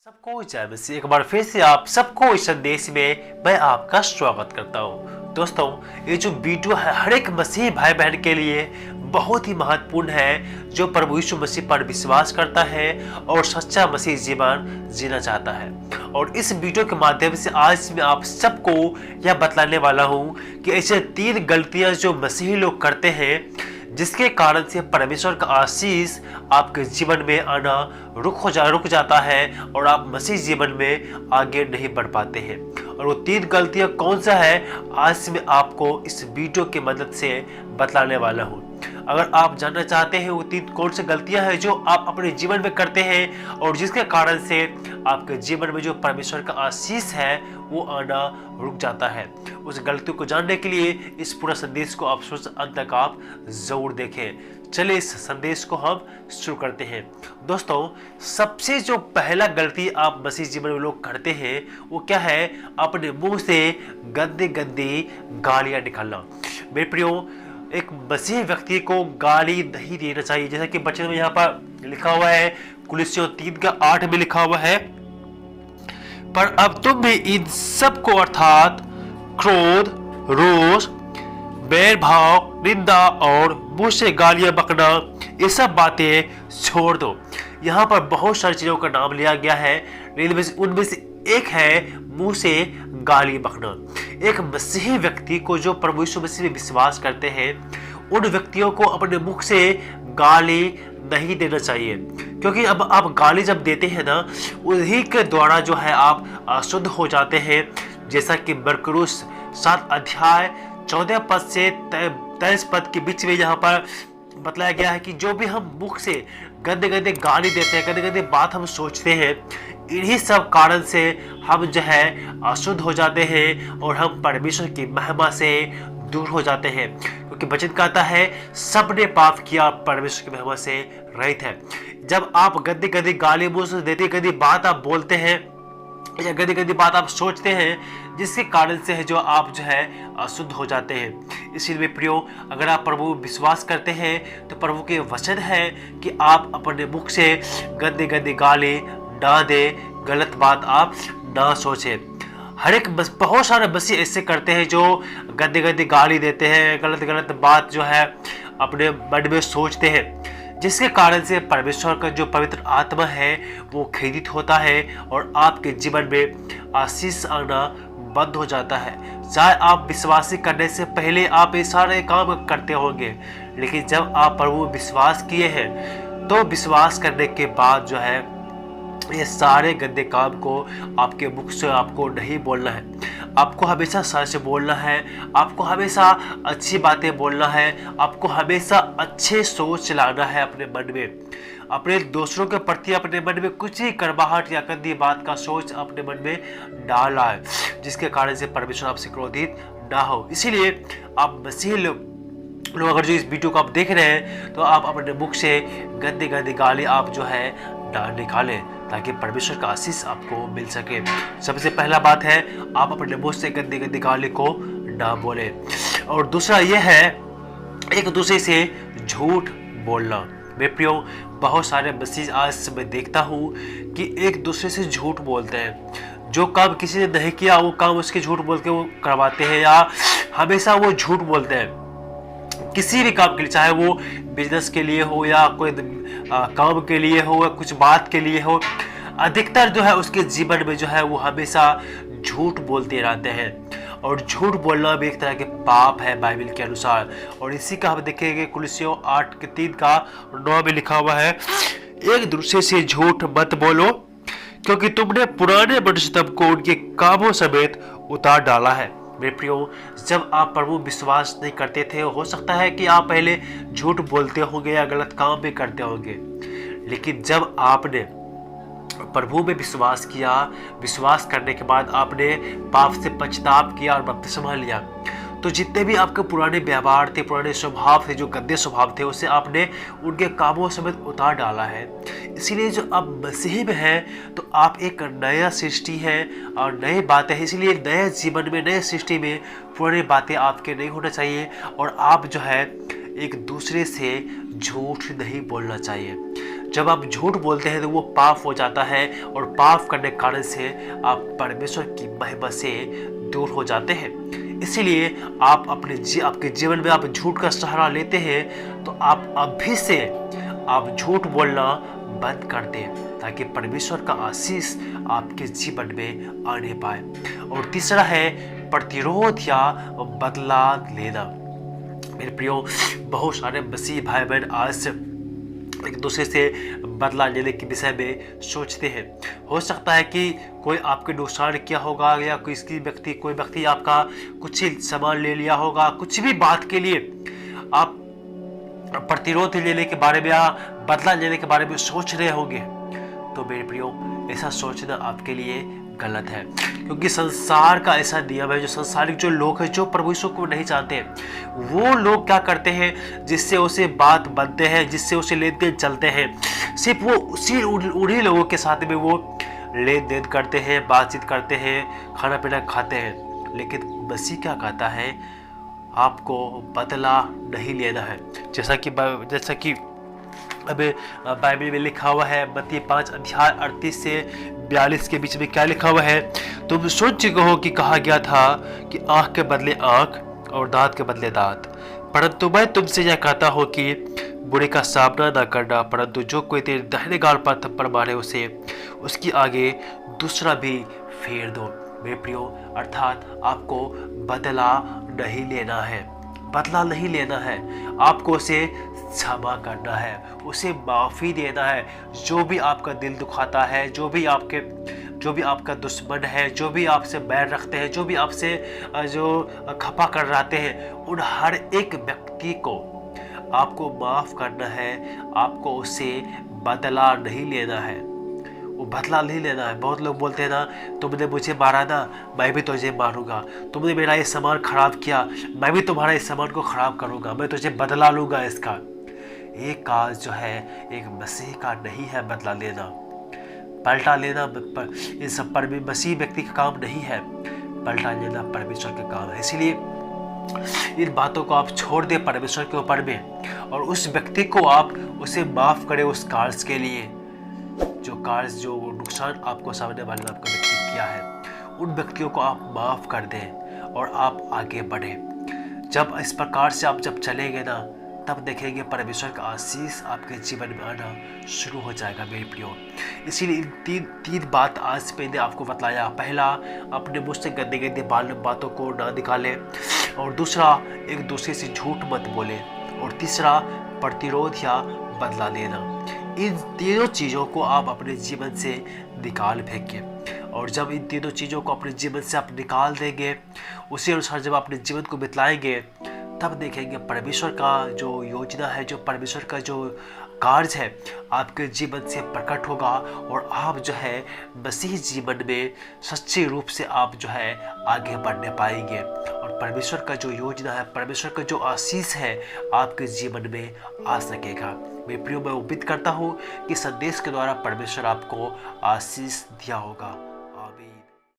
सबको जय मसीह। एक बार फिर से आप सबको इस संदेश में मैं आपका स्वागत करता हूँ। दोस्तों, ये जो वीडियो है हर एक मसीही भाई बहन के लिए बहुत ही महत्वपूर्ण है, जो प्रभु यीशु मसीह पर विश्वास करता है और सच्चा मसीह जीवन जीना चाहता है। और इस वीडियो के माध्यम से आज मैं आप सबको यह बतलाने वाला हूँ कि ऐसे 3 गलतियाँ जो मसीही लोग करते हैं, जिसके कारण से परमेश्वर का आशीष आपके जीवन में आना रुक जाता है और आप मसीह जीवन में आगे नहीं बढ़ पाते हैं। और वो 3 गलतियां कौन सा है, आज मैं आपको इस वीडियो की मदद से बतलाने वाला हूँ। अगर आप जानना चाहते हैं वो 3 कौन सी गलतियां हैं जो आप अपने जीवन में करते हैं और जिसके कारण से आपके जीवन में जो परमेश्वर का आशीष है वो आना रुक जाता है, उस गलती को जानने के लिए इस पूरा संदेश को आप शुरू से अंत तक आप जरूर देखें। चलिए इस संदेश को हम शुरू करते हैं। दोस्तों, सबसे जो पहला गलती आप मसीह जीवन में लोग करते हैं वो क्या है, अपने मुंह से गंदी गंदी गालियां निकालना। मेरे प्रियो, एक मसीही व्यक्ति को गाली नहीं देना चाहिए, जैसा कि वचन में यहाँ पर लिखा हुआ है, कुलिस्सियों 3:8 में लिखा हुआ है, पर अब तुम भी इन सब को अर्थात क्रोध, रोष, बैर भाव, निंदा और मुंह से गालियां बकना, ये सब बातें छोड़ दो। यहाँ पर बहुत सारी चीजों का नाम लिया गया है, उनमें से एक है मुंह से गाली बकना। एक मसीही व्यक्ति को जो प्रभु यीशु मसीह में विश्वास करते हैं, उन व्यक्तियों को अपने मुख से गाली नहीं देना चाहिए, क्योंकि अब आप गाली जब देते हैं ना, उन्हीं के द्वारा जो है आप अशुद्ध हो जाते हैं। जैसा कि मरकुस 7:14 पद से 23 पद के बीच में यहाँ पर बतलाया गया है कि जो भी हम मुख से गंदे गंदे गाली देते हैं, गंदे गंदे बात हम सोचते हैं, इन्हीं सब कारण से हम जो है अशुद्ध हो जाते हैं और हम परमेश्वर की महिमा से दूर हो जाते हैं। क्योंकि वचन कहता है सबने पाप किया, परमेश्वर की महिमा से रहित है। जब आप गंदी गंदी गाली मुंह से देते, गंदी बात आप बोलते हैं या गंदी गंदी बात आप सोचते हैं, जिसके कारण से है जो आप जो है अशुद्ध हो जाते हैं। इसीलिए प्रियो, अगर आप प्रभु विश्वास करते हैं तो प्रभु के वचन है कि आप अपने मुख से गंदी गंदी गाली ना दे, गलत बात आप ना सोचें। बहुत सारे मसीह ऐसे करते हैं जो गंदी गंदी गाली देते हैं, गलत गलत बात जो है अपने मन में सोचते हैं, जिसके कारण से परमेश्वर का जो पवित्र आत्मा है वो खेदित होता है और आपके जीवन में आशीष आना बंद हो जाता है। चाहे आप विश्वासी करने से पहले आप ये सारे काम करते होंगे, लेकिन जब आप प्रभु विश्वास किए हैं तो विश्वास करने के बाद जो है ये सारे गंदे काम को आपके मुख से आपको नहीं बोलना है। आपको हमेशा सच बोलना है, आपको हमेशा अच्छी बातें बोलना है, आपको हमेशा अच्छे सोच लाना है अपने मन में। अपने दूसरों के प्रति अपने मन में कुछ ही कड़वाहट या गंदी बात का सोच अपने मन में डाला है, जिसके कारण से परमेश्वर आपसे क्रोधित ना हो। इसीलिए आप मसीही लोग अगर जो इस वीडियो को आप देख रहे हैं तो आप अपने मुख से गंदी गंदी गाली आप जो है ना निकालें, ताकि परमेश्वर का आशीष आपको मिल सके। सबसे पहला बात है, आप अपने मुंह से गंदी गंदी गाली को ना बोलें। और दूसरा ये है, एक दूसरे से झूठ बोलना। मेरे प्रियो, बहुत सारे मसीह आज मैं देखता हूँ कि एक दूसरे से झूठ बोलते हैं। जो काम किसी ने नहीं किया वो काम उसके झूठ बोल के वो करवाते हैं, या हमेशा वो झूठ बोलते हैं किसी भी काम के लिए, चाहे वो बिजनेस के लिए हो या कोई काम के लिए हो या कुछ बात के लिए हो। अधिकतर जो है उसके जीवन में जो है वो हमेशा झूठ बोलते रहते हैं, और झूठ बोलना भी एक तरह के पाप है बाइबल के अनुसार। और इसी का हम देखेंगे कुलिस्सियों 8:3-9 में लिखा हुआ है, एक दूसरे से झूठ मत बोलो, क्योंकि तुमने पुराने मनुष्य को उनके कामों समेत उतार डाला है। मेरे प्रियो, जब आप प्रभु विश्वास नहीं करते थे, हो सकता है कि आप पहले झूठ बोलते होंगे या गलत काम भी करते होंगे, लेकिन जब आपने प्रभु में विश्वास किया, विश्वास करने के बाद आपने पाप से पछतावा किया और बपतिस्मा लिया, तो जितने भी आपके पुराने व्यवहार थे, पुराने स्वभाव थे, जो गंदे स्वभाव थे, उसे आपने उनके कामों समेत उतार डाला है। इसीलिए जो आप मसीह में हैं तो आप एक नया सृष्टि है और नई बातें हैं। इसीलिए नए जीवन में, नए सृष्टि में पुरानी बातें आपके नहीं होना चाहिए, और आप जो है एक दूसरे से झूठ नहीं बोलना चाहिए। जब आप झूठ बोलते हैं तो वो पाप हो जाता है, और पाप करने के कारण से आप परमेश्वर की महिमा से दूर हो जाते हैं। इसीलिए आप आपके जीवन में आप झूठ का सहारा लेते हैं तो आप अभी से आप झूठ बोलना बंद कर दें, ताकि परमेश्वर का आशीष आपके जीवन में आने पाए। और तीसरा है प्रतिरोध या बदला लेना। मेरे प्रियो, बहुत सारे मसीह भाई बहन आज एक दूसरे से बदला लेने के विषय में सोचते हैं। हो सकता है कि कोई आपके नुकसान किया होगा, या कोई व्यक्ति आपका कुछ ही सामान ले लिया होगा, कुछ भी बात के लिए आप प्रतिरोध लेने के बारे में या बदला लेने के बारे में सोच रहे होंगे। तो मेरे प्रियो, ऐसा सोचना आपके लिए गलत है, क्योंकि संसार का ऐसा नियम है, जो संसारिक जो लोग हैं, जो प्रभु यीशु को नहीं जानते, वो लोग क्या करते हैं, जिससे उसे बात बनते हैं, जिससे उसे लेन देन चलते हैं, सिर्फ वो उन्हीं लोगों के साथ में वो लेन देन करते हैं, बातचीत करते हैं, खाना पीना खाते हैं। लेकिन मसीह क्या कहता है, आपको बदला नहीं लेना है। जैसा कि अब बाइबल में लिखा हुआ है, मत्ती 5 अध्याय 38 से 42 के बीच में क्या लिखा हुआ है, तुम सुन चुके हो कि कहा गया था कि आंख के बदले आंख और दांत के बदले दांत, परंतु मैं तुमसे यह कहता हूँ कि बुरे का सामना न करना, परंतु जो कोई तेरे दाहिने गाल पर थप्पड़ मारे उसे उसकी आगे दूसरा भी फेर दो। मेरे प्रियो, अर्थात आपको बदला नहीं लेना है, बदला नहीं लेना है, आपको उसे क्षमा करना है, उसे माफ़ी देना है। जो भी आपका दिल दुखाता है, जो भी आपका दुश्मन है, जो भी आपसे बैर रखते हैं, जो भी आपसे जो खपा कर रहते हैं, उन हर एक व्यक्ति को आपको माफ़ करना है, आपको उससे बदला नहीं लेना है, वो बदला नहीं लेना है। बहुत लोग बोलते हैं ना, तुमने मुझे मारा ना, मैं भी तुझे मारूंगा, तुमने मेरा ये सामान खराब किया, मैं भी तुम्हारा इस सामान को खराब करूंगा, मैं तुझे बदला लूंगा इसका। ये काज जो है एक मसीह का नहीं है, बदला लेना, पलटा लेना इन सब पर भी मसीह व्यक्ति का काम नहीं है, पलटा लेना परमेश्वर का काम है। इसीलिए इन बातों को आप छोड़ दें परमेश्वर के ऊपर में, और उस व्यक्ति को आप उसे माफ़ करें उस कार्य के लिए, जो नुकसान आपको सामने वाले ने आपको व्यक्ति किया है, उन व्यक्तियों को आप माफ़ कर दें और आप आगे बढ़ें। जब इस प्रकार से आप जब चलेंगे ना, तब देखेंगे परमेश्वर का आशीष आपके जीवन में आना शुरू हो जाएगा मेरे प्रियो। इसीलिए इन तीन बात आज मैंने आपको बतलाया। पहला, अपने मुँह से गंदे गंदे बातों को ना निकालें, और दूसरा, एक दूसरे से झूठ मत बोलें, और तीसरा, प्रतिरोध या बदला लेना। इन तीनों चीज़ों को आप अपने जीवन से निकाल फेंकें, और जब इन तीनों चीज़ों को अपने जीवन से आप निकाल देंगे, उसी अनुसार जब अपने जीवन को बिताएंगे, तब देखेंगे परमेश्वर का जो योजना है, जो परमेश्वर का जो कार्य है आपके जीवन से प्रकट होगा, और आप जो है मसीह जीवन में सच्चे रूप से आप जो है आगे बढ़ने पाएंगे, और परमेश्वर का जो योजना है, परमेश्वर का जो आशीष है आपके जीवन में आ सकेगा। मेरे प्रियो, मैं उम्मीद करता हूँ कि संदेश के द्वारा परमेश्वर आपको आशीष दिया होगा।